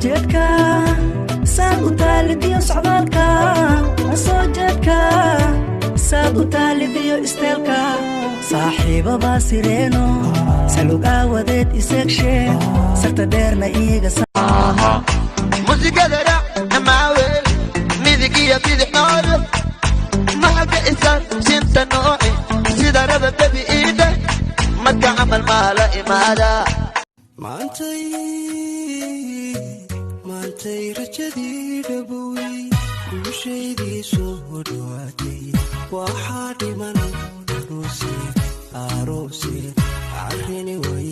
ujeedka saad u taalidiyo socdaalka soo jeedka saad u taalidiyo isteelka saaxiibaba sireeno salug aawadeed iseegsheen sarta dheerna iiga muusikada raac amaaweeli midig iyo bidix noole maxalka isaan siinta nooci sida raba bebi iidhe marka camal maala imaada maantay rajadii dhabowey guushaydii soo dhawaatay waxaa dhiman arooseen arrini way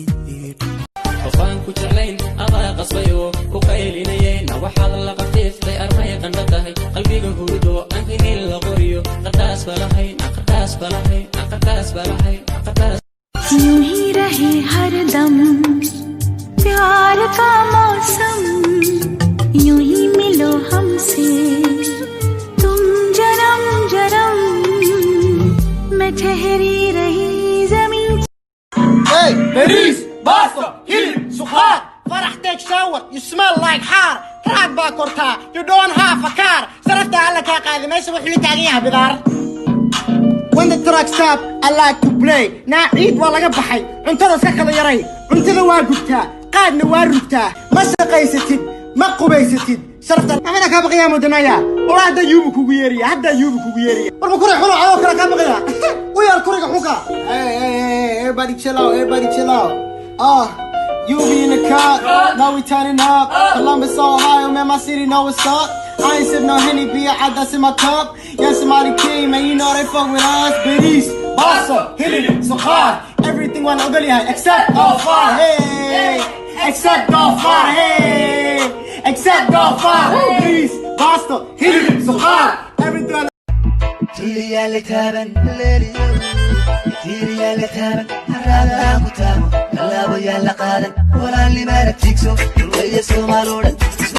qofaan ku jeclayn adaa qasbayo ku qaylinayeyna waxaad la qabtiiftay armay qandha tahay qalbiga hurdo aan inin la qoriyo qadaas balahayn qadaas balahayn qadaas balahayn qadaas यूं ही रहे हर दम प्यार का मौसम यूं ही मिलो हमसे तुम जन्म जन्म मैं ठहरी रही जमीन Hey, Paris, Boston, Hill, Sukhar, Farah take shower, you smell like haar, Raad baa kortaa, you don't have a car, sarafta alla kaa qaadi meesha wuxuu la taagan yahay bidaar. When the truck stop, I like to play. Naa ciid waa laga baxay, cuntada iska kala yaray, cuntada waa gubtaa, qaadna waa rugtaa, ma shaqaysatid, ma qubaysatid, sarafta amina kaa baqiyaa mudanaya, walaa hadda yuubu kugu yeeriya, warma kuri xuno adoo kale kaa baqiyaa, u yaal kuriga xunka. Hey, everybody chill out. You be in the car, now we turning up. Columbus, Ohio, man, my city know what's up. I ain't sip no Henny, beer, that's in my cup. Yeah, somebody came, man, you know they fuck with us. Paris, Boston, Hill, Sukhar, everything went ugly, except Dolphar, hey. Except Dolphar, hey. Except Dolphar, Paris, Boston, Hill, Sukhar, everything. تيريا لتابن تيريا لتابن هرادا كتابو كلابو يلا قادن ولا اللي مالك تيكسو ويا سومالودا